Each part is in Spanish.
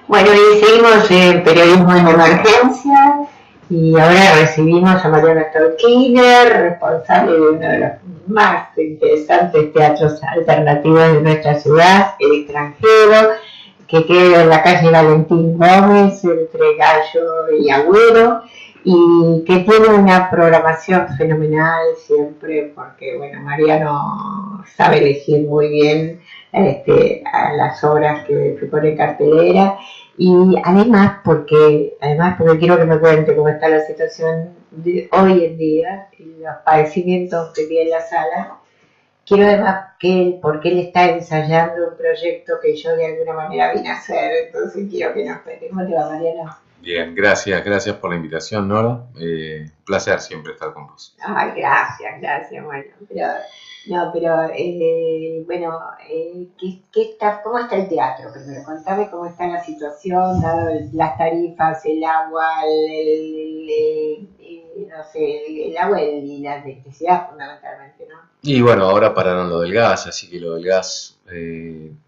Bueno, y seguimos en periodismo en emergencia y ahora recibimos a Mariana Tolkiner, responsable de uno de los más interesantes teatros alternativos de nuestra ciudad, El Extranjero, que queda en la calle Valentín Gómez, entre Gallo y Agüero, y que tiene una programación fenomenal siempre, porque bueno, Mariano sabe elegir muy bien a las obras que pone en cartelera y además porque quiero que me cuente cómo está la situación de hoy en día y los padecimientos que tiene la sala. Quiero además porque él está ensayando un proyecto que yo de alguna manera vine a hacer, entonces quiero que nos cuente. ¿Cómo te va, Mariana? Bien, gracias por la invitación, Nora. Un placer siempre estar con vos. Ay, gracias, bueno, pero, no, pero, bueno, ¿cómo está el teatro? Primero, contame cómo está la situación, dado las tarifas, el agua, no sé, el agua y la electricidad fundamentalmente, ¿no? Y bueno, ahora pararon lo del gas, así que lo del gas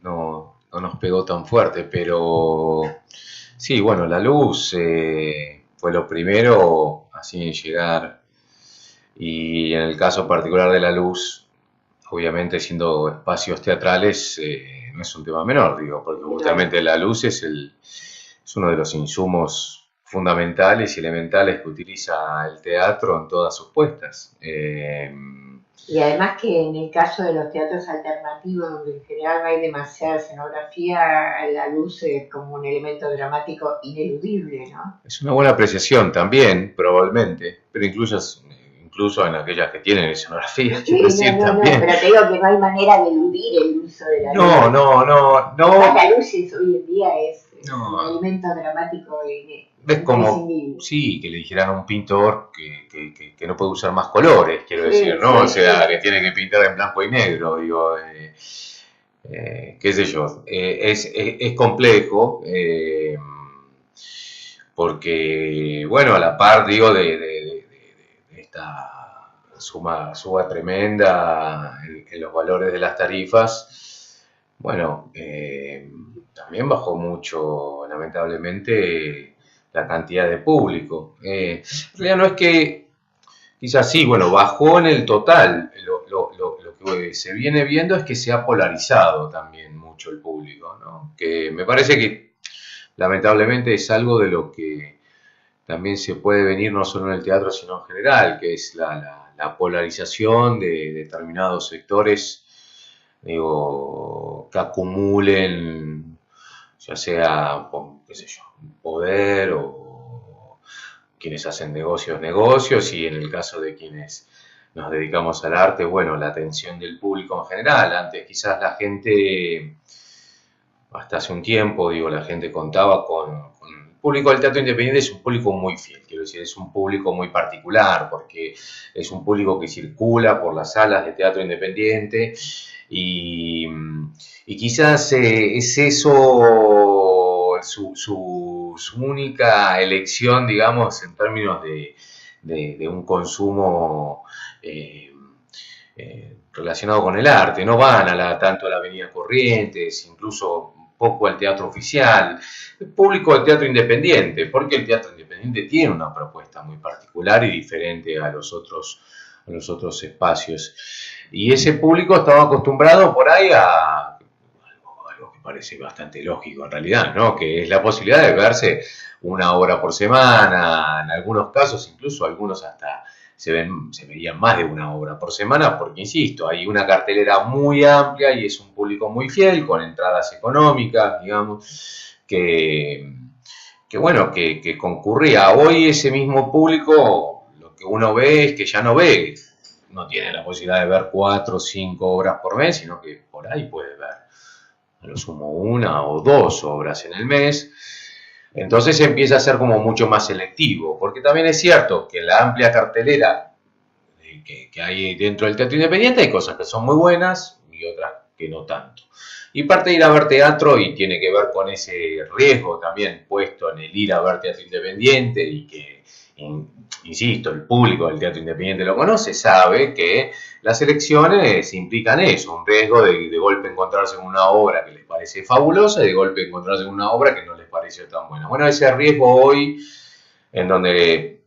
no nos pegó tan fuerte, pero sí, bueno, la luz fue lo primero así en llegar. Y en el caso particular de la luz, obviamente siendo espacios teatrales, no es un tema menor, digo, porque No. justamente la luz es uno de los insumos fundamentales y elementales que utiliza el teatro en todas sus puestas. Y además que en el caso de los teatros alternativos, donde en general no hay demasiada escenografía, la luz es como un elemento dramático ineludible, ¿no? Es una buena apreciación también, probablemente, pero incluso en aquellas que tienen escenografía, quiero Sí, decir, no, también. pero te digo que no hay manera de eludir el uso de la luz. Además, No. la luz hoy en día es un No, elemento dramático es como, imprescindible. sí, que le dijeran a un pintor que no puede usar más colores, quiero decir, Sí, ¿no? O sí, sea, sí. que tiene que pintar en blanco y negro, digo, qué sé yo, es complejo, porque, bueno, a la par, digo, de esta suma tremenda en los valores de las tarifas, bueno, también bajó mucho, lamentablemente, la cantidad de público. En realidad no es que, quizás sí, bueno, bajó en el total. Lo que se viene viendo es que se ha polarizado también mucho el público, ¿no? Que me parece que lamentablemente es algo de lo que también se puede venir no solo en el teatro, sino en general, que es la polarización de determinados sectores, digo, que acumulen, ya sea, qué sé yo, poder o quienes hacen negocios, y en el caso de quienes nos dedicamos al arte, bueno, la atención del público en general. Antes quizás la gente, hasta hace un tiempo, digo, la gente contaba con el público del teatro independiente. Es un público muy fiel, quiero decir, es un público muy particular, porque es un público que circula por las salas de teatro independiente y, y quizás es eso su única elección, digamos, en términos de un consumo relacionado con el arte. No van tanto a la Avenida Corrientes, incluso un poco al teatro oficial, el público del teatro independiente, porque el teatro independiente tiene una propuesta muy particular y diferente a los otros espacios. Y ese público estaba acostumbrado por ahí a algo que parece bastante lógico en realidad, ¿no? Que es la posibilidad de verse una obra por semana, en algunos casos incluso algunos hasta se veían más de una obra por semana, porque insisto, hay una cartelera muy amplia y es un público muy fiel, con entradas económicas, digamos, que bueno, que concurría. Hoy ese mismo público, lo que uno ve es que ya no tiene la posibilidad de ver 4 o 5 obras por mes, sino que por ahí puede ver a lo sumo 1 o 2 obras en el mes. Entonces empieza a ser como mucho más selectivo, porque también es cierto que la amplia cartelera que hay dentro del teatro independiente hay cosas que son muy buenas y otras que no tanto. Y parte de ir a ver teatro, y tiene que ver con ese riesgo también puesto en el ir a ver teatro independiente, insisto, el público del teatro independiente lo conoce, sabe que las elecciones implican eso, un riesgo de golpe encontrarse con una obra que les parece fabulosa y de golpe encontrarse con una obra que no les pareció tan buena. Bueno, ese riesgo hoy, en donde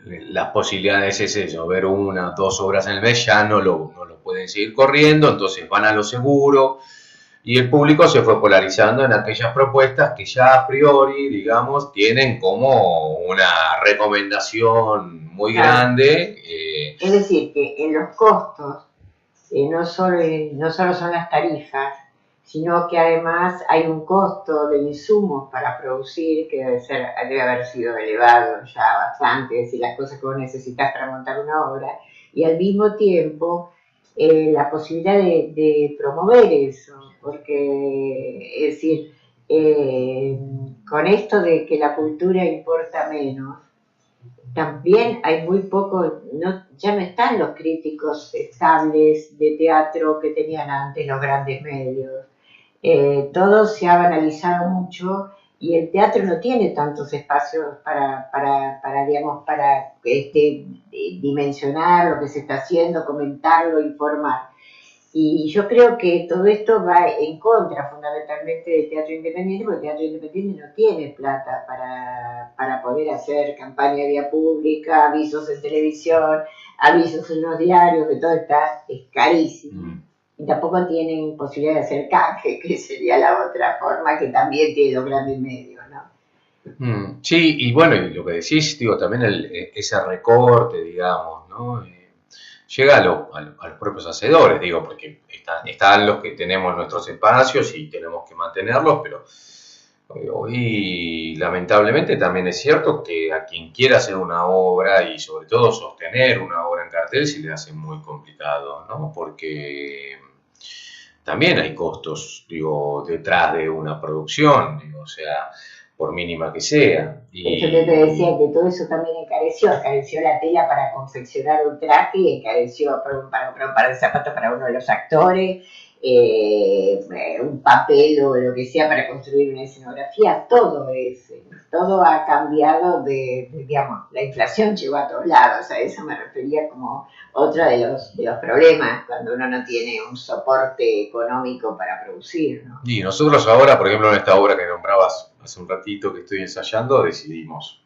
las posibilidades es eso, ver 1 o 2 obras en el mes, ya no lo pueden seguir corriendo, entonces van a lo seguro, y el público se fue polarizando en aquellas propuestas que ya a priori, digamos, tienen como una recomendación muy grande. Es decir, que en los costos no solo son las tarifas, sino que además hay un costo de insumos para producir que debe haber sido elevado ya bastante, es decir, las cosas que vos necesitas para montar una obra, y al mismo tiempo la posibilidad de promover eso, porque es decir, con esto de que la cultura importa menos, también hay muy poco, ya no están los críticos estables de teatro que tenían antes los grandes medios. Todo se ha banalizado mucho y el teatro no tiene tantos espacios digamos, para dimensionar lo que se está haciendo, comentarlo, informar. Y yo creo que todo esto va en contra fundamentalmente del teatro independiente, porque el teatro independiente no tiene plata para poder hacer campaña de vía pública, avisos en televisión, avisos en los diarios, que todo es carísimo. Y tampoco tienen posibilidad de hacer canje, que sería la otra forma que también tienen los grandes medios, ¿no? Sí, y bueno, y lo que decís, digo, también ese recorte, digamos, ¿no? Llega a los propios hacedores, digo, porque están los que tenemos nuestros espacios y tenemos que mantenerlos, pero hoy lamentablemente también es cierto que a quien quiera hacer una obra y sobre todo sostener una obra en cartel se le hace muy complicado, ¿no? Porque también hay costos, digo, detrás de una producción, digo, o sea, por mínima que sea. Yo te decía que todo eso también encareció la tela para confeccionar un traje, encareció para comprar un zapato para uno de los actores, un papel o lo que sea para construir una escenografía, todo ha cambiado digamos, la inflación llegó a todos lados, a eso me refería como otro de los problemas cuando uno no tiene un soporte económico para producir, ¿no? Y nosotros ahora, por ejemplo, en esta obra que nombrabas hace un ratito que estoy ensayando, decidimos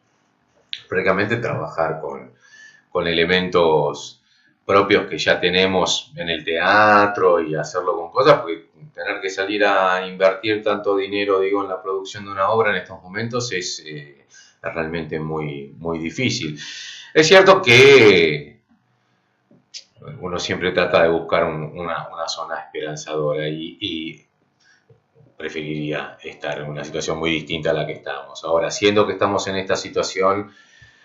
prácticamente trabajar con elementos propios que ya tenemos en el teatro y hacerlo con cosas, porque tener que salir a invertir tanto dinero, digo, en la producción de una obra en estos momentos es realmente muy, muy difícil. Es cierto que uno siempre trata de buscar una zona esperanzadora y preferiría estar en una situación muy distinta a la que estamos. Ahora, siendo que estamos en esta situación,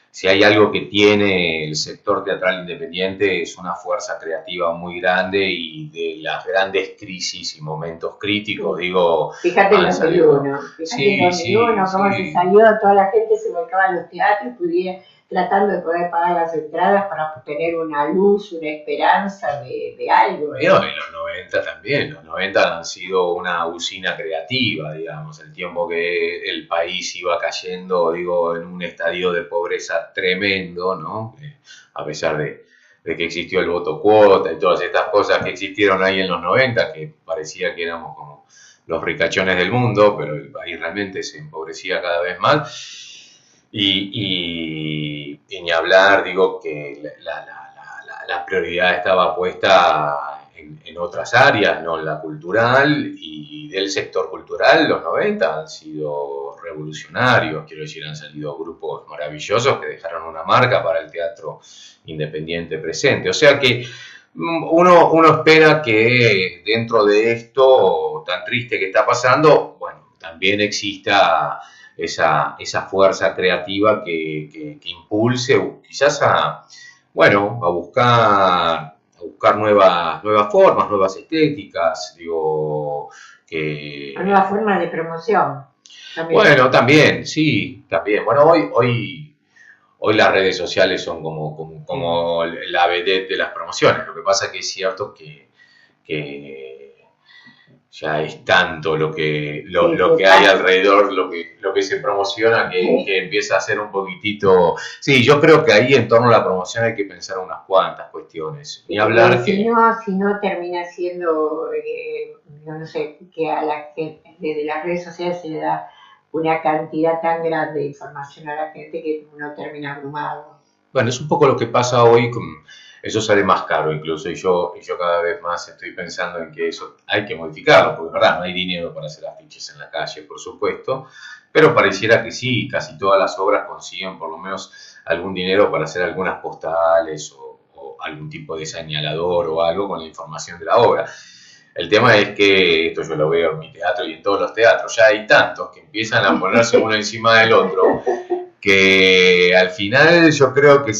si hay algo que tiene el sector teatral independiente es una fuerza creativa muy grande y de las grandes crisis y momentos críticos, digo... Fíjate en 2001, cómo se salió, toda la gente se volcaba a los teatros, tratando de poder pagar las entradas para tener una luz, una esperanza de algo. Bueno, y los 90 también, los 90 han sido una usina creativa, digamos, el tiempo que el país iba cayendo, digo, en un estadio de pobreza tremendo, ¿no? A pesar de que existió el voto cuota y todas estas cosas que existieron ahí en los 90, que parecía que éramos como los ricachones del mundo, pero el país realmente se empobrecía cada vez más. Y ni hablar, digo, que la prioridad estaba puesta en otras áreas, no en la cultural, y del sector cultural los 90 han sido revolucionarios, quiero decir, han salido grupos maravillosos que dejaron una marca para el teatro independiente presente. O sea que uno espera que dentro de esto tan triste que está pasando, bueno, también exista esa fuerza creativa que impulse quizás a buscar nuevas formas, nuevas estéticas, digo, que... Nuevas formas de promoción. También. Bueno, también, sí, también. Bueno, hoy las redes sociales son como la vedette de las promociones. Lo que pasa es que es cierto que ya es tanto lo que, Sí, lo que hay alrededor, lo que se promociona, que empieza a ser un poquitito... Sí, yo creo que ahí en torno a la promoción hay que pensar unas cuantas cuestiones. Ni hablar si que... no, si no termina siendo, yo no sé, que a la gente, desde las redes sociales se le da una cantidad tan grande de información a la gente que uno termina abrumado. Bueno, es un poco lo que pasa hoy con... Eso sale más caro incluso y yo cada vez más estoy pensando en que eso hay que modificarlo, porque es verdad, no hay dinero para hacer afiches en la calle, por supuesto, pero pareciera que sí, casi todas las obras consiguen por lo menos algún dinero para hacer algunas postales o algún tipo de señalador o algo con la información de la obra. El tema es que, esto yo lo veo en mi teatro y en todos los teatros, ya hay tantos que empiezan a ponerse uno encima del otro que al final yo creo que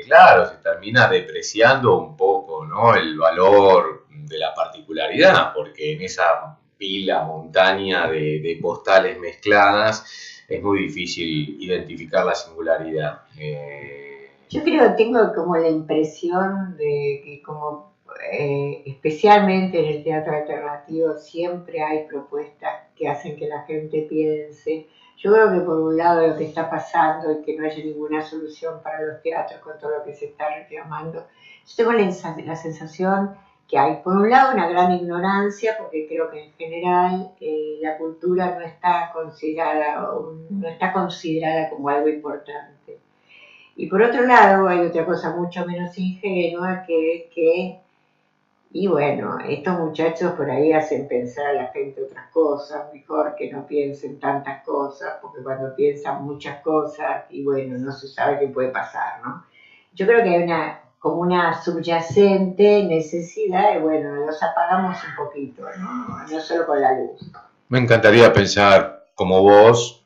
claro, se termina depreciando un poco, ¿no? El valor de la particularidad, porque en esa pila, montaña de postales mezcladas es muy difícil identificar la singularidad. Yo creo, tengo como la impresión de que como especialmente en el teatro alternativo siempre hay propuestas que hacen que la gente piense. Yo creo que por un lado lo que está pasando es que no haya ninguna solución para los teatros con todo lo que se está reclamando. Yo tengo la sensación que hay por un lado una gran ignorancia, porque creo que en general la cultura no está considerada como algo importante. Y por otro lado, hay otra cosa mucho menos ingenua que es que, y bueno, estos muchachos por ahí hacen pensar a la gente otras cosas, mejor que no piensen tantas cosas, porque cuando piensan muchas cosas, y bueno, no se sabe qué puede pasar, ¿no? Yo creo que hay como una subyacente necesidad de, bueno, los apagamos un poquito, ¿no? No solo con la luz. Me encantaría pensar como vos,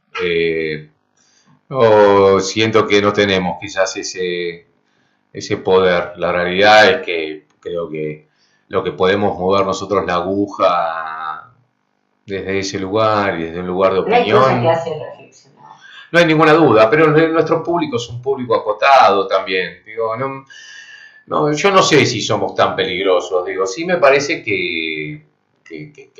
siento que no tenemos quizás ese poder. La realidad es que creo que lo que podemos mover nosotros la aguja desde ese lugar y desde un lugar de Pero hay cosas que opinión, hacen reflexionar. no hay ninguna duda, pero nuestro público es un público acotado también. Digo, no, no, yo no sé si somos tan peligrosos, digo, sí me parece que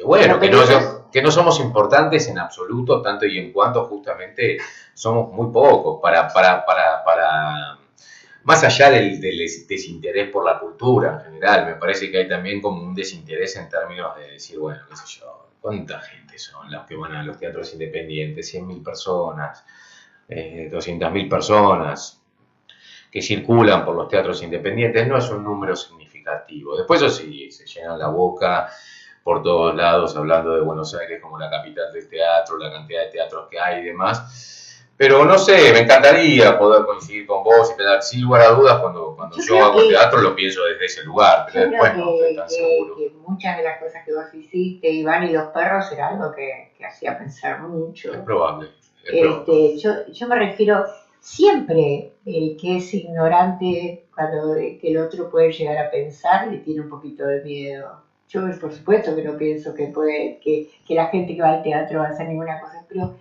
bueno, que no somos importantes en absoluto, tanto y en cuanto justamente somos muy pocos más allá del desinterés por la cultura en general, me parece que hay también como un desinterés en términos de decir, bueno, qué sé yo, ¿cuánta gente son las que van a los teatros independientes? 100.000 personas, 200.000 personas que circulan por los teatros independientes, no es un número significativo. Después eso sí, se llena la boca por todos lados hablando de Buenos Aires como la capital del teatro, la cantidad de teatros que hay y demás. Pero no sé, me encantaría poder coincidir con vos y pensar, sin lugar a dudas, cuando yo hago teatro lo pienso desde ese lugar, pero después no estoy tan seguro. Que muchas de las cosas que vos hiciste, Iván y los perros, era algo que hacía pensar mucho. Es probable. Yo me refiero, siempre el que es ignorante, cuando que el otro puede llegar a pensar, le tiene un poquito de miedo. Yo, por supuesto, que no pienso que la gente que va al teatro va a hacer ninguna cosa, pero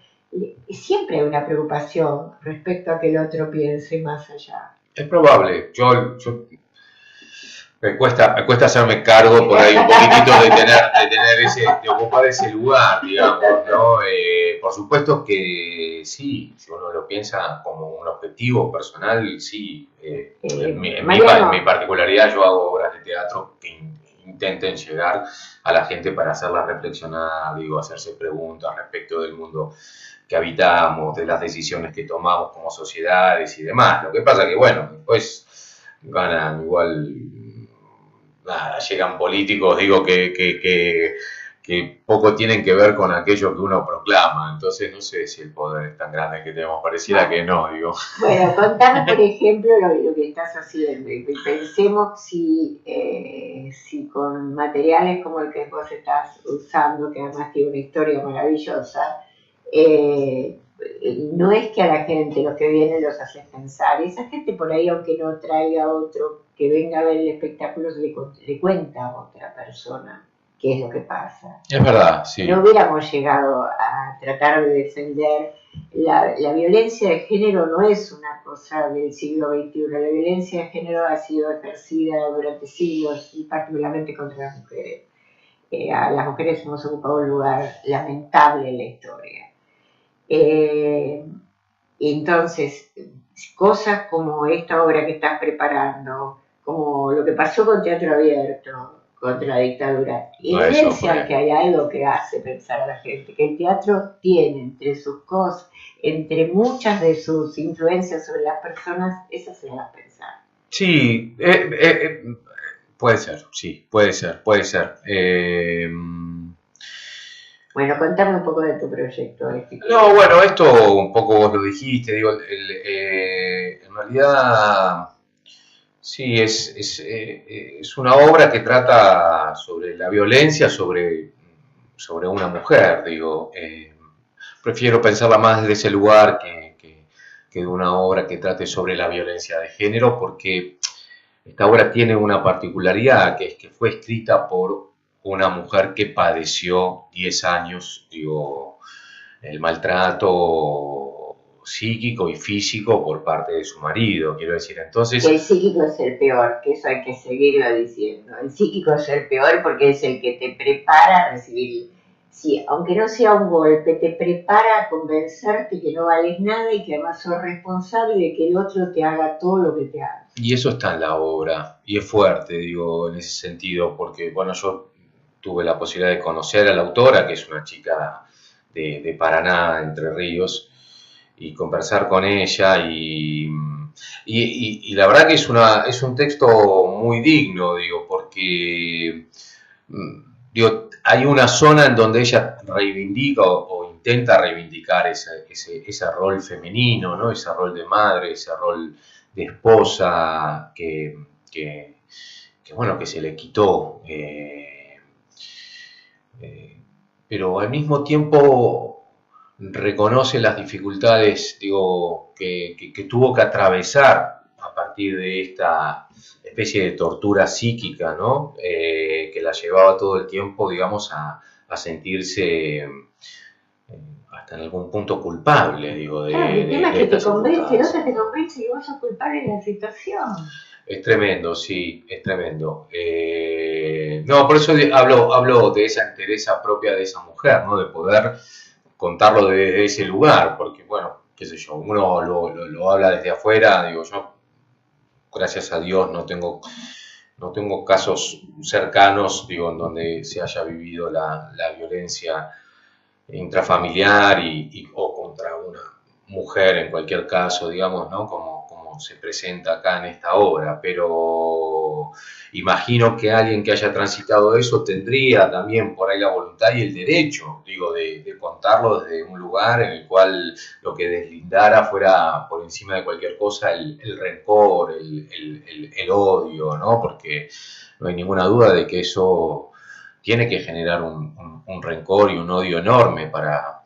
siempre hay una preocupación respecto a que el otro piense más allá. Es probable. Me cuesta hacerme cargo por ahí un poquitito de ocupar ese lugar, digamos, ¿no? Por supuesto que sí, si uno lo piensa como un objetivo personal, sí. En mi particularidad yo hago obras de teatro que intenten llegar a la gente para hacerla reflexionar, digo, hacerse preguntas respecto del mundo que habitamos, de las decisiones que tomamos como sociedades y demás. Lo que pasa que, bueno, después ganan igual, nada, llegan políticos, digo, que poco tienen que ver con aquello que uno proclama. Entonces no sé si el poder es tan grande que tenemos, pareciera que no, digo. Bueno, contame, por ejemplo, lo que estás haciendo. Pensemos si con materiales como el que vos estás usando, que además tiene una historia maravillosa, no es que a la gente los que vienen los haces pensar. Esa gente por ahí, aunque no traiga otro que venga a ver el espectáculo, le cuenta a otra persona qué es lo que pasa. Es verdad, sí. No hubiéramos llegado a tratar de defender la violencia de género, no es una cosa del siglo XXI. La violencia de género ha sido ejercida durante siglos y particularmente contra las mujeres. A las mujeres hemos ocupado un lugar lamentable en la historia. Entonces, cosas como esta obra que estás preparando, como lo que pasó con Teatro Abierto contra la dictadura, evidencian que hay algo que hace pensar a la gente, que el teatro tiene entre sus cosas, entre muchas de sus influencias sobre las personas, esas se las pensar. Sí, puede ser, sí, puede ser. Bueno, contame un poco de tu proyecto. No, bueno, esto un poco vos lo dijiste, digo, en realidad sí, es una obra que trata sobre la violencia sobre una mujer, digo. Prefiero pensarla más desde ese lugar que de una obra que trate sobre la violencia de género, porque esta obra tiene una particularidad, que es que fue escrita por una mujer que padeció 10 años, digo, el maltrato psíquico y físico por parte de su marido, quiero decir. Entonces, el psíquico es el peor, que eso hay que seguirlo diciendo. El psíquico es el peor porque es el que te prepara a recibir. Sí, aunque no sea un golpe, te prepara a convencerte que no vales nada y que además sos responsable de que el otro te haga todo lo que te haga. Y eso está en la obra, y es fuerte, digo, en ese sentido, porque, bueno, yo tuve la posibilidad de conocer a la autora, que es una chica de Paraná, Entre Ríos, y conversar con ella, y la verdad que es un texto muy digno, digo, porque digo, hay una zona en donde ella reivindica o intenta reivindicar ese rol femenino, ¿no? Ese rol de madre, ese rol de esposa bueno, que se le quitó. Pero al mismo tiempo reconoce las dificultades, digo, que tuvo que atravesar a partir de esta especie de tortura psíquica, ¿no? Que la llevaba todo el tiempo, digamos, a sentirse hasta en algún punto culpable, digo, claro, el tema es que te convence, el otro te convence y vos sos culpable de la situación. Es tremendo, sí, es tremendo. No, por eso hablo de esa entereza propia de esa mujer, ¿no? De poder contarlo desde ese lugar, porque, bueno, qué sé yo, uno lo habla desde afuera, digo, yo, gracias a Dios, no tengo casos cercanos, digo, en donde se haya vivido la violencia intrafamiliar o contra una mujer en cualquier caso, digamos, ¿no? Como se presenta acá en esta obra, pero imagino que alguien que haya transitado eso tendría también por ahí la voluntad y el derecho, digo, de contarlo desde un lugar en el cual lo que deslindara fuera por encima de cualquier cosa el rencor, el odio, ¿no? Porque no hay ninguna duda de que eso tiene que generar un rencor y un odio enorme para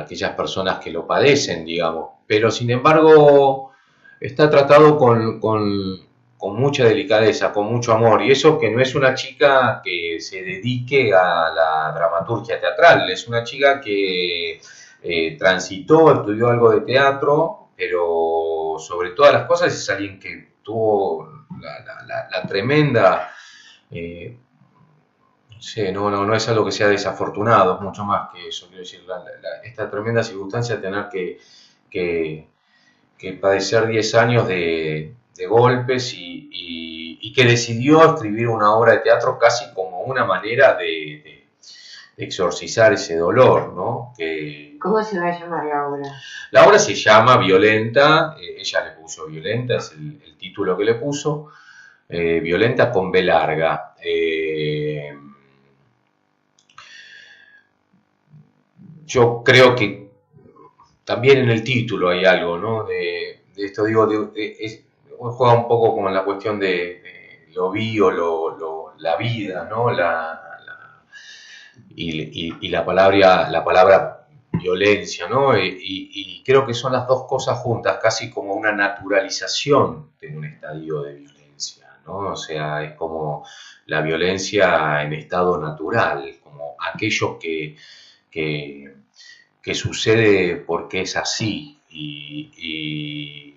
aquellas personas que lo padecen, digamos. Pero sin embargo está tratado con mucha delicadeza, con mucho amor, y eso que no es una chica que se dedique a la dramaturgia teatral, es una chica que transitó, estudió algo de teatro, pero sobre todas las cosas es alguien que tuvo la tremenda... Sí, no es algo que sea desafortunado, es mucho más que eso, quiero decir, esta tremenda circunstancia de tener que padecer 10 años de golpes y que decidió escribir una obra de teatro casi como una manera de exorcizar ese dolor, ¿no? ¿Cómo se va a llamar la obra? La obra se llama Violenta, ella le puso Violenta, es el título que le puso, Violenta con B larga. Yo creo que también en el título hay algo, ¿no? De esto, digo, juega un poco como en la cuestión de lo vivo, la vida, ¿no? Y la palabra violencia, ¿no? Y creo que son las dos cosas juntas, casi como una naturalización de un estadio de violencia, ¿no? O sea, es como la violencia en estado natural, como aquello que sucede porque es así y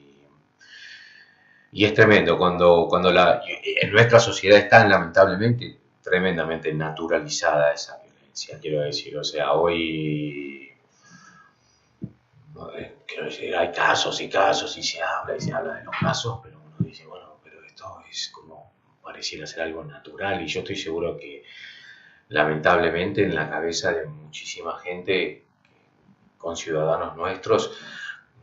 es tremendo cuando en nuestra sociedad están lamentablemente tremendamente naturalizada esa violencia, quiero decir. O sea, hoy, quiero decir, hay casos y casos y se habla de los casos, pero uno dice, bueno, pero esto es como pareciera ser algo natural, y yo estoy seguro que lamentablemente en la cabeza de muchísima gente, con ciudadanos nuestros,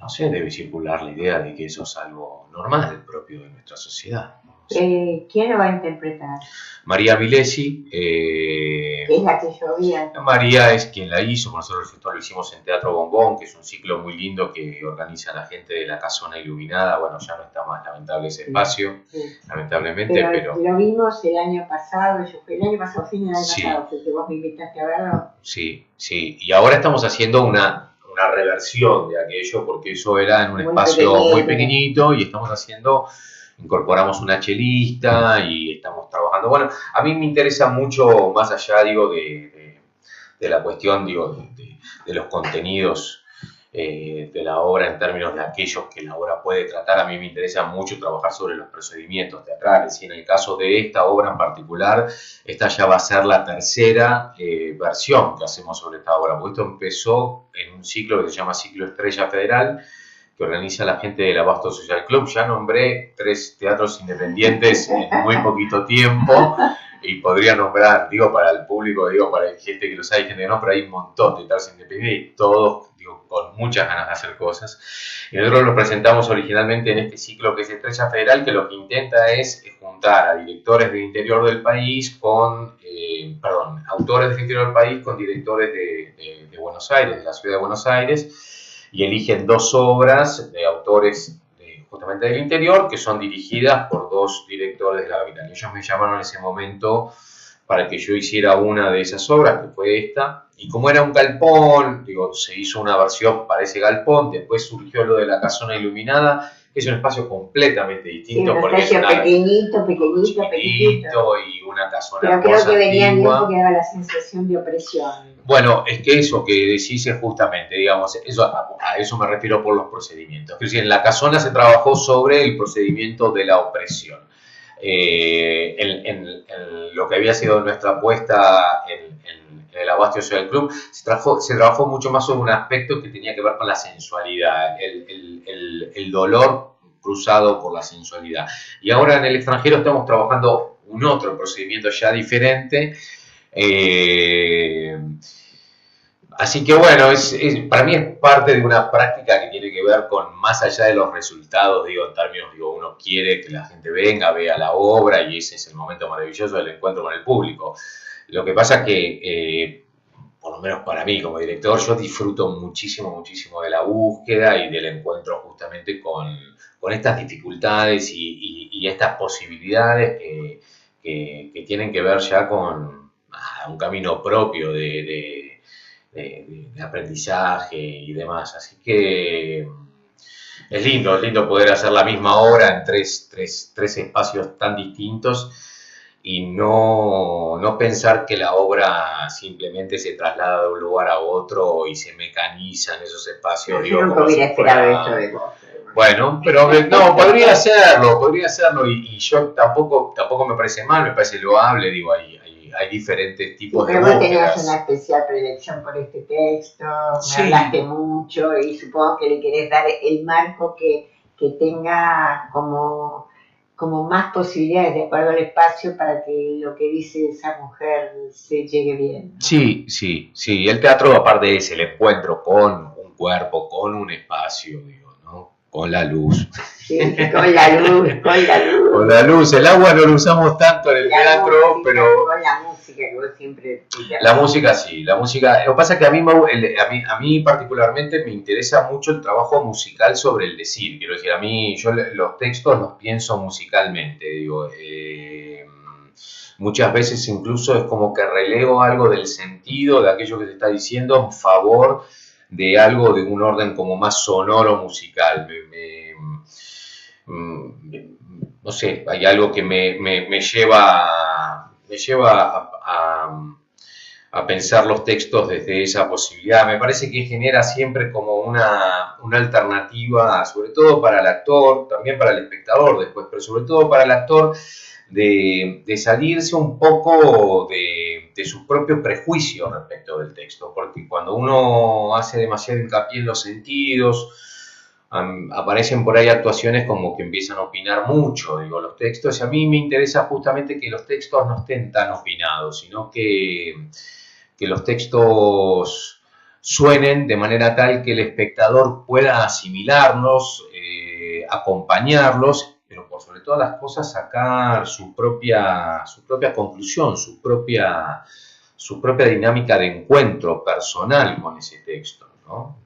no sé, debe circular la idea de que eso es algo normal, propio de nuestra sociedad. No sé. ¿Quién lo va a interpretar? María Vilesi. Que es la que yo vi. María es quien la hizo, nosotros esto lo hicimos en Teatro Bombón, que es un ciclo muy lindo que organiza la gente de la Casona Iluminada. Bueno, ya no está más lamentable ese espacio, lamentablemente, pero... Lo vimos el año pasado, fin del año Sí. pasado, que vos me invitaste a verlo. Sí, y ahora estamos haciendo una reversión de aquello, porque eso era en un espacio muy pequeñito, y incorporamos una chelista y estamos trabajando. Bueno, a mí me interesa mucho, más allá, digo, de la cuestión, digo, de los contenidos de la obra en términos de aquellos que la obra puede tratar. A mí me interesa mucho trabajar sobre los procedimientos teatrales, y en el caso de esta obra en particular, esta ya va a ser la tercera versión que hacemos sobre esta obra, porque esto empezó en un ciclo que se llama Ciclo Estrella Federal, que organiza la gente del Abasto Social Club. Ya nombré 3 teatros independientes en muy poquito tiempo, y podría nombrar, digo, para el público, digo, para gente que lo sabe y gente que no, pero hay un montón de teatros independientes, y todos, digo, con muchas ganas de hacer cosas. Y nosotros lo presentamos originalmente en este ciclo que es Estrella Federal, que lo que intenta es juntar a directores del interior del país con, autores del interior del país con directores de Buenos Aires, de la ciudad de Buenos Aires, y eligen 2 obras de autores justamente del interior, que son dirigidas por 2 directores de la capital. Ellos me llamaron en ese momento para que yo hiciera una de esas obras, que fue esta, y como era un galpón, digo, se hizo una versión para ese galpón. Después surgió lo de la Casona Iluminada, que es un espacio completamente distinto, sí, porque es un pequeñito, y una casona. Pero creo que venían bien porque daba la sensación de opresión. Bueno, es que eso que decís es justamente, digamos, a eso me refiero por los procedimientos. Es decir, en la casona se trabajó sobre el procedimiento de la opresión. En lo que había sido nuestra apuesta en el Abasto Social Club, se trabajó mucho más sobre un aspecto que tenía que ver con la sensualidad, el dolor cruzado por la sensualidad. Y ahora en el extranjero estamos trabajando un otro procedimiento ya diferente. Así que bueno, para mí es parte de una práctica que tiene que ver con, más allá de los resultados, digo, en términos, digo, uno quiere que la gente venga, vea la obra, y ese es el momento maravilloso del encuentro con el público. Lo que pasa que, por lo menos para mí como director, yo disfruto muchísimo de la búsqueda y del encuentro justamente con estas dificultades y estas posibilidades que tienen que ver ya con un camino propio de aprendizaje y demás. Así que es lindo poder hacer la misma obra en tres espacios tan distintos, y no pensar que la obra simplemente se traslada de un lugar a otro y se mecaniza en esos espacios. Yo nunca hubiera esperado esto de vos. Bueno, pero no, podría hacerlo, y yo tampoco me parece mal, me parece loable, digo, hay diferentes tipos de búsquedas. Pero vos tenías una especial predilección por este texto, me hablaste mucho, y supongo que le querés dar el marco que tenga como más posibilidades de acuerdo al espacio, para que lo que dice esa mujer se llegue bien. Sí, el teatro, aparte, es el encuentro con un cuerpo, con un espacio, digo, ¿no? Con la luz. Sí, con la luz. Con la luz, el agua no lo usamos tanto en el teatro, pero... Con la música, que vos siempre... La música sí, lo que pasa es que a mí particularmente me interesa mucho el trabajo musical sobre el decir. Quiero decir, yo los textos los pienso musicalmente, digo, muchas veces incluso es como que relevo algo del sentido de aquello que se está diciendo en favor de algo de un orden como más sonoro musical. No sé, hay algo que me lleva a pensar los textos desde esa posibilidad. Me parece que genera siempre como una alternativa, sobre todo para el actor, también para el espectador después, pero sobre todo para el actor, de salirse un poco de sus propios prejuicios respecto del texto, porque cuando uno hace demasiado hincapié en los sentidos, aparecen por ahí actuaciones como que empiezan a opinar mucho, digo, los textos, y a mí me interesa justamente que los textos no estén tan opinados, sino que los textos suenen de manera tal que el espectador pueda asimilarlos, acompañarlos, pero por sobre todas las cosas sacar su propia conclusión, su propia dinámica de encuentro personal con ese texto, ¿no?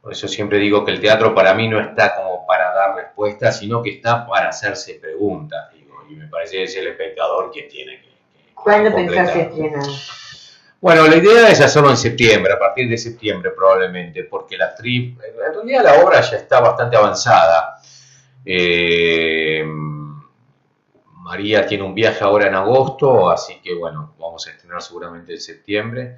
Por eso siempre digo que el teatro para mí no está como para dar respuestas, sino que está para hacerse preguntas, digo, y me parece que es el espectador quien tiene que ¿Cuándo pensás estrenar? Bueno, la idea es hacerlo en septiembre, a partir de septiembre probablemente, porque la actriz, en realidad la obra ya está bastante avanzada. María tiene un viaje ahora en agosto, así que bueno, vamos a estrenar seguramente en septiembre.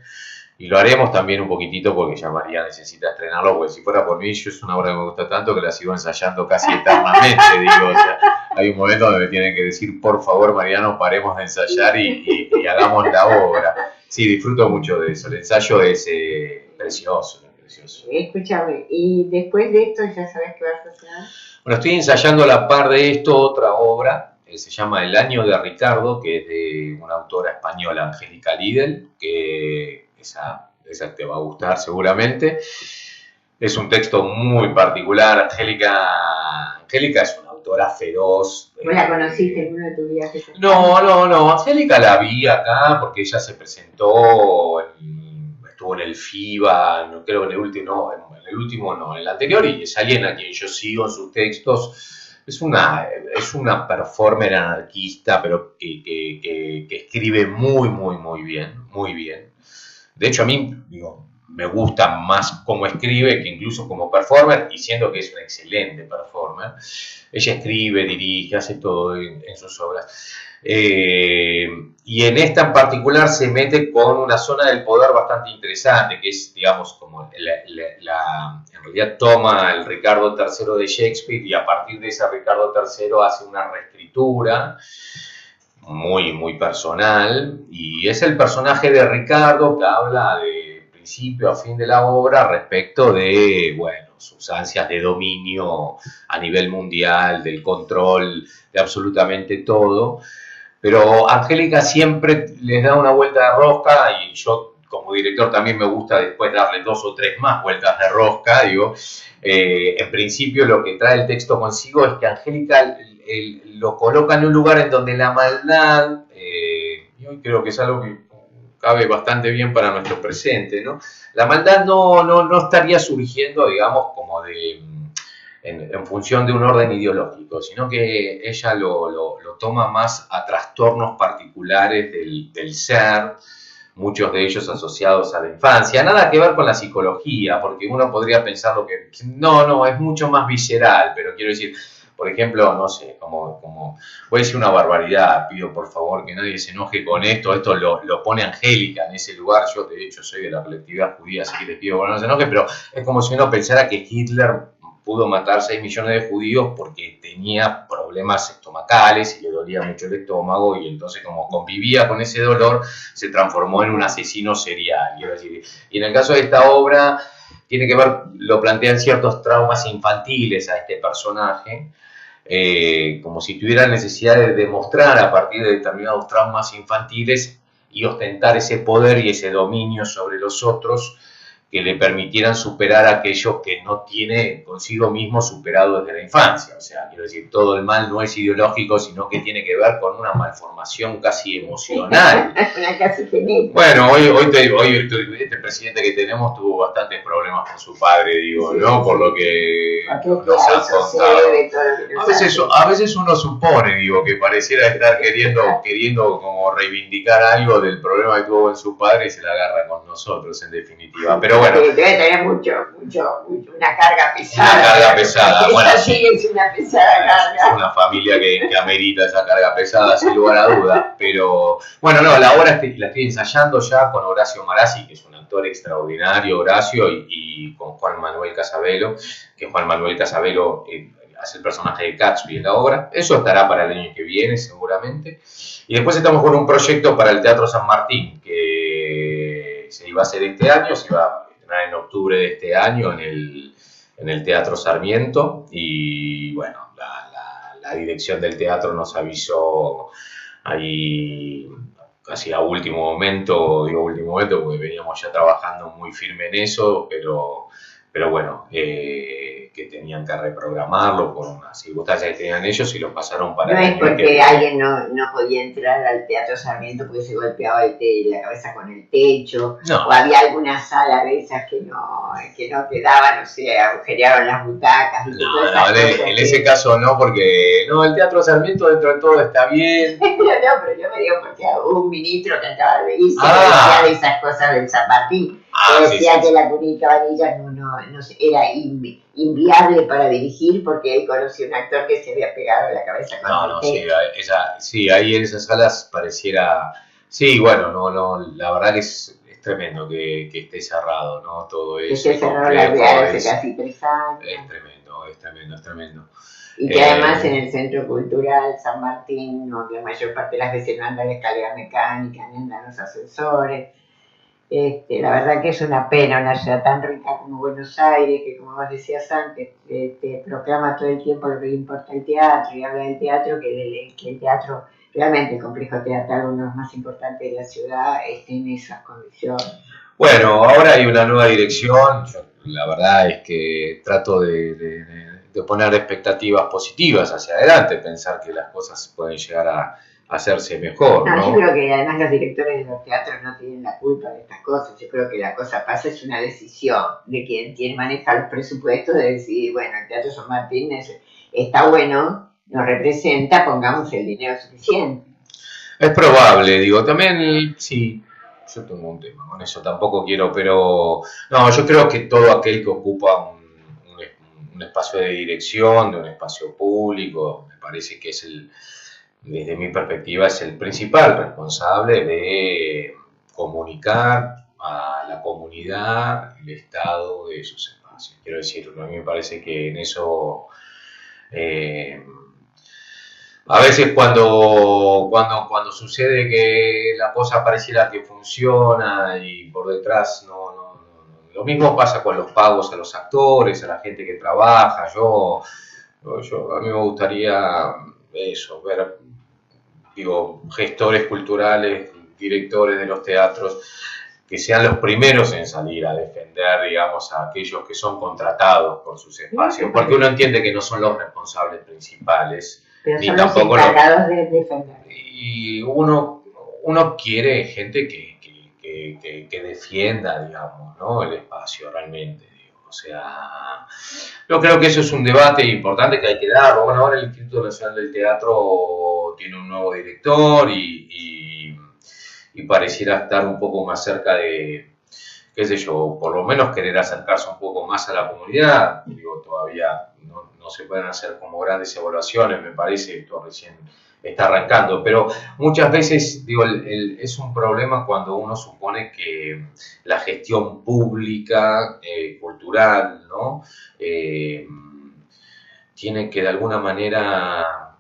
Y lo haremos también un poquitito porque ya María necesita estrenarlo, porque si fuera por mí, yo es una obra que me gusta tanto que la sigo ensayando casi eternamente, digo, o sea, hay un momento donde me tienen que decir, por favor, Mariano, paremos de ensayar y hagamos la obra. Sí, disfruto mucho de eso, el ensayo es precioso, precioso. Escúchame, y después de esto ya sabes qué vas a hacer. Bueno, estoy ensayando a la par de esto otra obra, que se llama El año de Ricardo, que es de una autora española, Angélica Lidl, que esa te va a gustar seguramente. Es un texto muy particular. Angélica es una autora feroz. ¿Vos la conociste en uno de tus viajes? No. Angélica la vi acá porque ella se presentó, estuvo en el FIBA, no creo en el último, no, en el anterior, y es alguien a quien yo sigo en sus textos. Es una performer anarquista, pero que escribe muy bien, muy bien. De hecho, a mí, digo, me gusta más cómo escribe que incluso como performer, y siendo que es una excelente performer. Ella escribe, dirige, hace todo en sus obras. Y en esta en particular se mete con una zona del poder bastante interesante, que es, digamos, como en realidad toma el Ricardo III de Shakespeare y a partir de ese Ricardo III hace una reescritura muy personal, y es el personaje de Ricardo que habla de principio a fin de la obra respecto de, bueno, sus ansias de dominio a nivel mundial, del control de absolutamente todo, pero Angélica siempre les da una vuelta de rosca, y yo como director también me gusta después darle 2 o 3 más vueltas de rosca, digo. En principio lo que trae el texto consigo es que Angélica lo coloca en un lugar en donde la maldad, y hoy creo que es algo que cabe bastante bien para nuestro presente, ¿no? La maldad no estaría surgiendo, digamos, como en función de un orden ideológico, sino que ella lo toma más a trastornos particulares del ser, muchos de ellos asociados a la infancia. Nada que ver con la psicología, porque uno podría pensar lo que... No, es mucho más visceral, pero quiero decir, por ejemplo, no sé, como voy a decir una barbaridad, pido por favor que nadie se enoje con esto lo pone Angélica en ese lugar. Yo de hecho soy de la colectividad judía, así que les pido que no se enoje, pero es como si uno pensara que Hitler pudo matar 6 millones de judíos porque tenía problemas estomacales y le dolía mucho el estómago, y entonces como convivía con ese dolor se transformó en un asesino serial. Quiero decir, y en el caso de esta obra tiene que ver, lo plantean ciertos traumas infantiles a este personaje, como si tuviera necesidad de demostrar a partir de determinados traumas infantiles y ostentar ese poder y ese dominio sobre los otros que le permitieran superar aquello que no tiene consigo mismo superado desde la infancia. O sea, quiero decir, todo el mal no es ideológico, sino que tiene que ver con una malformación casi emocional. Una casi genética. Bueno, hoy este presidente que tenemos tuvo bastantes problemas con su padre, digo, ¿no? Por lo que nos han contado. A veces uno supone, digo, que pareciera estar queriendo como reivindicar algo del problema que tuvo en su padre y se la agarra con nosotros, en definitiva. Pero bueno. Debe tener mucho, una carga pesada. Una carga pesada. Bueno, sí, es una pesada carga. Es una familia que amerita esa carga pesada, sin lugar a duda. Pero, bueno, no, la obra la estoy ensayando ya con Horacio Marazzi, que es un actor extraordinario, Horacio, y con Juan Manuel Casabello, que Juan Manuel Casabello hace el personaje de Gatsby en la obra. Eso estará para el año que viene, seguramente. Y después estamos con un proyecto para el Teatro San Martín, que se iba a hacer este año, se iba a estrenar en octubre de este año en el Teatro Sarmiento. Y bueno, la dirección del teatro nos avisó ahí casi a último momento, digo último momento porque veníamos ya trabajando muy firme en eso, pero bueno, que tenían que reprogramarlo por unas circunstancias que tenían ellos y lo pasaron para... No es porque alguien no podía entrar al Teatro Sarmiento porque se golpeaba la cabeza con el techo, no. O había alguna sala de esas que no quedaban, o sea, agujerearon las butacas y todas esas cosas. En ese caso no, porque no, el Teatro Sarmiento dentro de todo está bien. No, pero yo me digo porque hubo un ministro que acaba de irse decía de esas cosas del San Martín. Decía que la Cuní Cabanillas no era inviable para dirigir porque él conocía un actor que se había pegado en la cabeza con el techo. Sí, ahí en esas salas pareciera... Sí, bueno, no, la verdad que es tremendo que esté cerrado, ¿no? Todo eso. Que se cerró la Real hace casi 3 años. Es tremendo. Y que además en el Centro Cultural San Martín, la mayor parte de las veces no anda la escalera mecánica, ni andan los ascensores. La verdad que es una pena una ciudad tan rica como Buenos Aires, que como vos decías antes, te proclama todo el tiempo lo que le importa el teatro y habla del teatro, que el teatro, realmente el complejo teatral, uno de los más importantes de la ciudad, esté en esas condiciones. Bueno, ahora hay una nueva dirección, yo, la verdad es que trato de poner expectativas positivas hacia adelante, pensar que las cosas pueden llegar a hacerse mejor, ¿no? Yo creo que además los directores de los teatros no tienen la culpa de estas cosas. Yo creo que la cosa pasa, es una decisión de quien maneja los presupuestos, de decidir, bueno, el Teatro San Martín está bueno, nos representa, pongamos el dinero suficiente. Es probable, digo, también, sí, yo tengo un tema con eso, tampoco quiero, pero no, yo creo que todo aquel que ocupa un espacio de dirección, de un espacio público, me parece que desde mi perspectiva, es el principal responsable de comunicar a la comunidad el estado de esos espacios. Quiero decir, a mí me parece que en eso, a veces cuando sucede que la cosa pareciera que funciona y por detrás no, lo mismo pasa con los pagos a los actores, a la gente que trabaja. A mí me gustaría eso, ver, gestores culturales, directores de los teatros, que sean los primeros en salir a defender, digamos, a aquellos que son contratados por sus espacios, porque uno entiende que no son los responsables principales, pero ni son tampoco los encargados de defender. Y uno quiere gente que defienda, digamos, ¿no? El espacio realmente. O sea, yo creo que eso es un debate importante que hay que dar. Bueno, ahora el Instituto Nacional del Teatro tiene un nuevo director y pareciera estar un poco más cerca de, qué sé yo, por lo menos querer acercarse un poco más a la comunidad. Digo, todavía no se pueden hacer como grandes evaluaciones, me parece, esto recién está arrancando, pero muchas veces, digo, es un problema cuando uno supone que la gestión pública, cultural, ¿no? Tiene que de alguna manera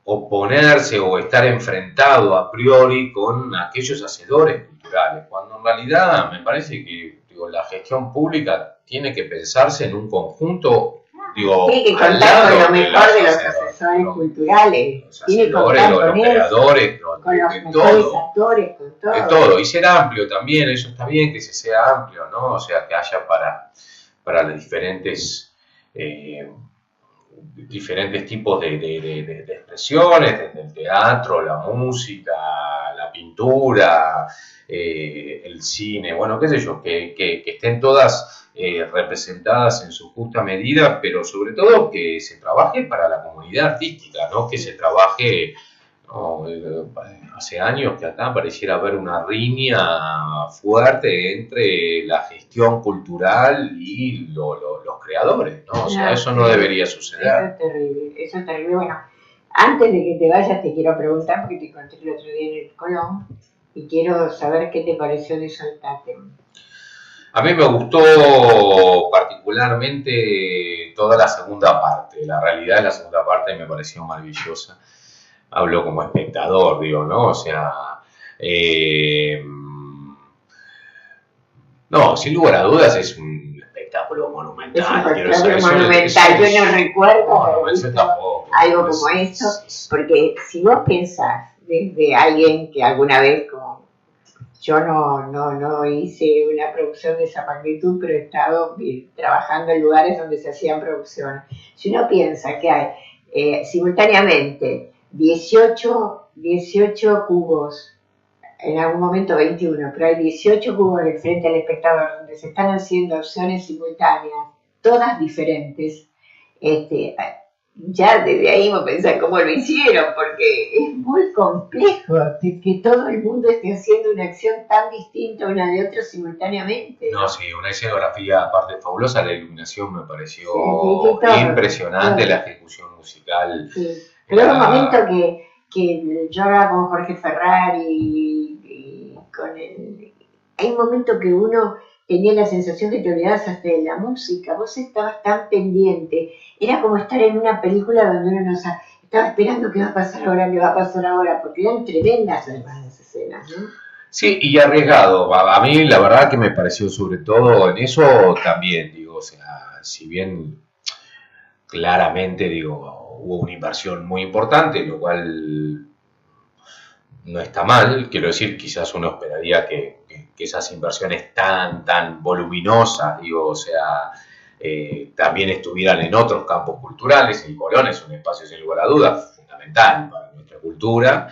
oponerse o estar enfrentado a priori con aquellos hacedores culturales, cuando en realidad me parece que la gestión pública tiene que pensarse en un conjunto. Tiene que contar con lo mejor de los asesores culturales, tiene que contar con los creadores, con los mejores actores, con todo. De todo, y ser amplio también, eso está bien que se sea amplio, ¿no? O sea, que haya para los diferentes tipos de expresiones, desde el teatro, la música, la pintura, el cine, bueno, qué sé yo, que estén todas representadas en su justa medida, pero sobre todo que se trabaje para la comunidad artística, ¿no? Que se trabaje, ¿no? Hace años que acá pareciera haber una riña fuerte entre la gestión cultural y los creadores, ¿no? O sea, eso no debería suceder. Eso es terrible. Bueno, antes de que te vayas te quiero preguntar, porque te encontré el otro día en el Colón, y quiero saber qué te pareció de Soltate. A mí me gustó particularmente toda la segunda parte. La realidad de la segunda parte me pareció maravillosa. Hablo como espectador, digo, ¿no? O sea, eh, no, sin lugar a dudas es un espectáculo Es un monumental. Quiero espectáculo decir, monumental. Yo no recuerdo no, haber no, eso visto tampoco. algo No, como esto, porque si vos pensás desde alguien que alguna vez, como yo no hice una producción de esa magnitud, pero he estado trabajando en lugares donde se hacían producciones. Si uno piensa que hay simultáneamente 18 cubos, en algún momento 21, pero hay 18 cubos de frente al espectador donde se están haciendo opciones simultáneas, todas diferentes, ya desde ahí vos pensás cómo lo hicieron, porque es muy complejo que todo el mundo esté haciendo una acción tan distinta una de otra simultáneamente, ¿no? no, sí, una escenografía aparte fabulosa, la iluminación me pareció Sí, impresionante, la ejecución musical. sí. Pero era un momento que yo hablaba con Jorge Ferrari y con el... Hay un momento que uno tenía la sensación que te olvidabas hasta de la música, vos estabas tan pendiente, era como estar en una película donde uno no sabe, estaba esperando qué va a pasar ahora, qué va a pasar ahora, porque eran tremendas además las escenas, ¿no? Sí, y arriesgado. A mí la verdad que me pareció sobre todo en eso también, digo, o sea, si bien claramente, digo, hubo una inversión muy importante, lo cual no está mal, quiero decir, quizás uno esperaría que esas inversiones tan voluminosas, digo, o sea, también estuvieran en otros campos culturales. El Colón es un espacio, sin lugar a dudas, fundamental para nuestra cultura.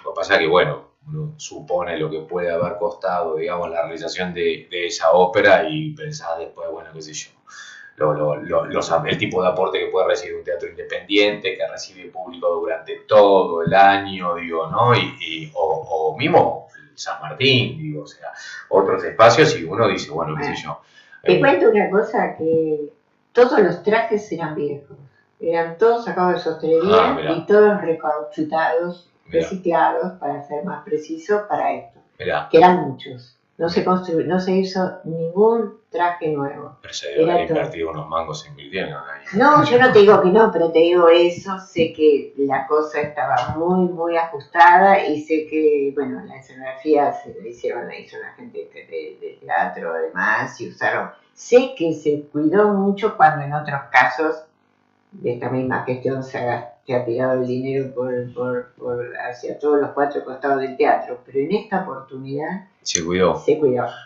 Lo que pasa es que, bueno, uno supone lo que puede haber costado, digamos, la realización de esa ópera y pensar después, bueno, qué sé yo, el tipo de aporte que puede recibir un teatro independiente, que recibe público durante todo el año, digo, ¿no? O mismo San Martín, digo, o sea, otros espacios y uno dice, bueno, qué sé yo. Te cuento una cosa, que todos los trajes eran viejos, eran todos sacados de sostrería y todos recauchutados, reciclados, para ser más preciso, para esto, que eran muchos. No se hizo ningún traje nuevo. Pero se debe haber invertido unos mangos, invirtieron ahí. No, yo no te digo que no, pero te digo eso, sé que la cosa estaba muy ajustada y sé que, bueno, la escenografía se la hizo la gente de teatro además y usaron, sé que se cuidó mucho cuando en otros casos de esta misma gestión se ha tirado el dinero por hacia todos los cuatro costados del teatro, pero en esta oportunidad se cuidó.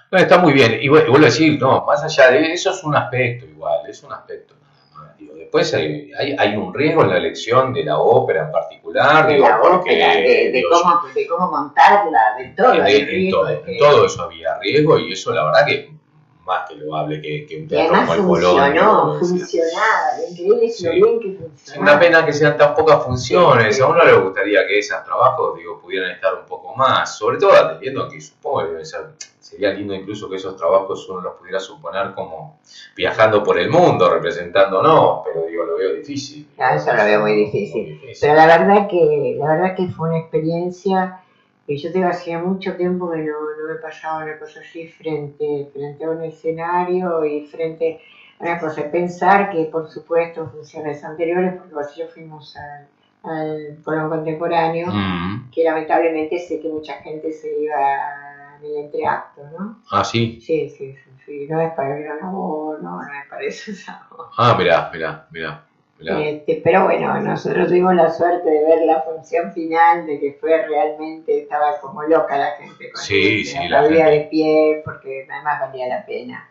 No, está muy bien. Y vuelvo a decir, no, más allá de eso es un aspecto igual, es un aspecto nada más. Digo, después hay un riesgo en la elección de la ópera en particular. De digo, la porque, ópera, de cómo montarla, de todo. En todo eso había riesgo y eso la verdad que más que loable que un teatro como el Colón. Funcionaba, increíble es lo bien que funcionaba. Es una pena que sean tan pocas funciones, a uno le gustaría que esos trabajos, digo, pudieran estar un poco más, sobre todo atendiendo que supongo que sería lindo incluso que esos trabajos uno los pudiera suponer como viajando por el mundo, representándonos, pero digo, lo veo difícil. Claro, eso lo veo muy difícil. Pero la verdad que fue una experiencia que yo te hacía mucho tiempo que no me pasaba una cosa así frente a un escenario y frente a una cosa. Pensar que, por supuesto, en funciones anteriores, porque nosotros fuimos al Colón Contemporáneo, que lamentablemente sé que mucha gente se iba en el entreacto, ¿no? Ah, ¿sí? Sí, no es para ir a una voz, no es para eso. Ah, mirá. Pero bueno, nosotros tuvimos la suerte de ver la función final, de que fue realmente, estaba como loca la gente con sí, la vida de pie, porque además valía la pena.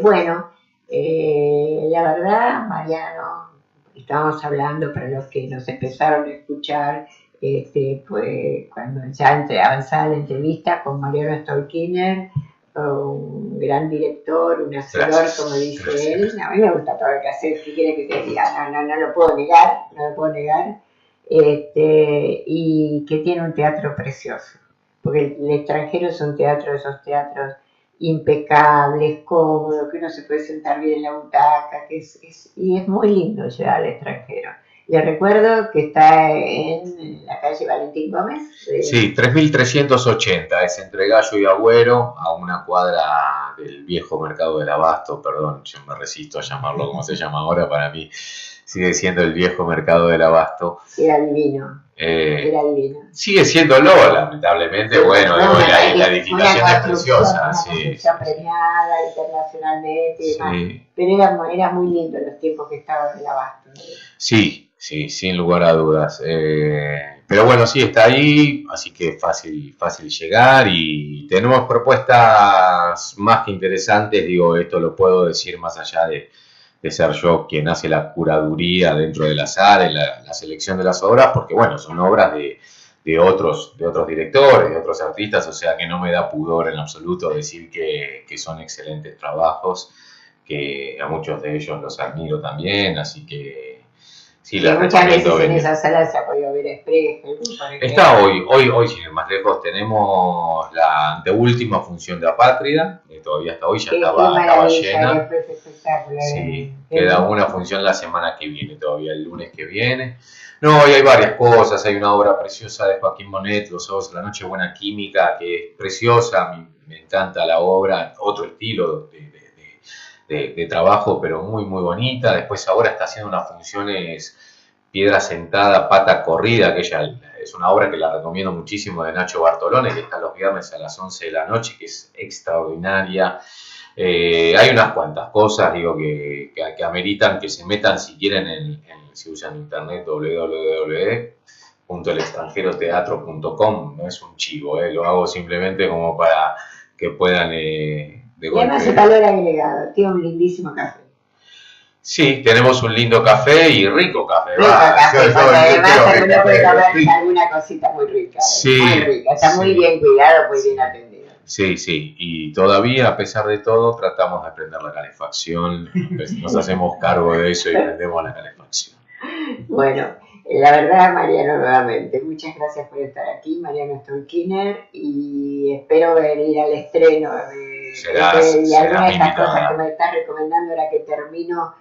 Bueno, la verdad, Mariano, estábamos hablando para los que nos empezaron a escuchar, pues cuando ya avanzada la entrevista con Mariano Stolkiner, un gran director, un hacedor, como dice él. A mí me gusta todo lo que hace, ¿qué quiere que te diga? No lo puedo negar. Y que tiene un teatro precioso, porque el extranjero es un teatro de esos teatros impecables, cómodo, que uno se puede sentar bien en la butaca, y es muy lindo llegar al extranjero. Le recuerdo que está en la calle Valentín Gómez. Sí, 3380, es entre Gallo y Agüero, a una cuadra del viejo mercado del Abasto, perdón, yo me resisto a llamarlo como se llama ahora, para mí sigue siendo el viejo mercado del Abasto. Era divino. Era divino. Sigue siéndolo, lamentablemente, bueno, no, la edificación es preciosa. Una construcción premiada internacionalmente y demás. Pero era muy lindo los tiempos que estaba en el Abasto. Sí, sin lugar a dudas. Pero bueno, sí, está ahí, así que fácil llegar y tenemos propuestas más que interesantes, digo, esto lo puedo decir más allá de ser yo quien hace la curaduría dentro de la sala, la selección de las obras, porque bueno, son obras de otros directores, de otros artistas, o sea que no me da pudor en absoluto decir que son excelentes trabajos, que a muchos de ellos los admiro también, así que sí, muchas veces en esa sala se ha podido ver Spreegel. Está hoy sin ir más lejos, tenemos la anteúltima función de Apátrida, que todavía hasta hoy ya estaba llena. Sí, queda una función la semana que viene, todavía el lunes que viene. No, y hay varias cosas, hay una obra preciosa de Joaquín Monet, Los ojos de la noche, buena química, que es preciosa, me encanta la obra, otro estilo de trabajo, pero muy bonita. Después ahora está haciendo unas funciones Piedra sentada, pata corrida, que ella es una obra que la recomiendo muchísimo, de Nacho Bartolone, que está los viernes a las 11 de la noche, que es extraordinaria. Hay unas cuantas cosas, digo, que ameritan que se metan, si quieren, si usan internet, www.elextranjeroteatro.com. No es un chivo, lo hago simplemente como para que puedan... y además el valor agregado, tiene un lindísimo café. Sí, tenemos un lindo café y rico café. Además uno puede comer alguna cosita muy rica. Sí, muy rica, está muy bien cuidado, muy bien atendido. Sí, y todavía, a pesar de todo, tratamos de prender la calefacción, nos hacemos cargo de eso y prendemos la calefacción. Bueno, la verdad, Mariano, nuevamente, muchas gracias por estar aquí, Mariano Stolkiner, y espero venir al estreno y algunas de estas cosas que me estás recomendando ahora que termino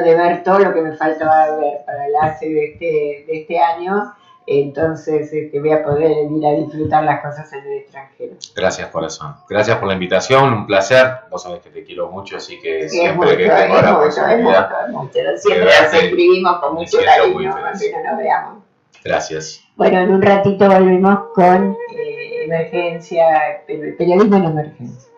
de ver todo lo que me faltaba ver para el ACE de este año. Entonces voy a poder ir a disfrutar las cosas en el extranjero. Gracias, corazón. Gracias por la invitación, un placer. Vos sabés que te quiero mucho, así que siempre que tengo la posibilidad. Siempre nos escribimos con mucho cariño, aunque no nos veamos. Gracias. Bueno, en un ratito volvemos con emergencia, periodismo en emergencia.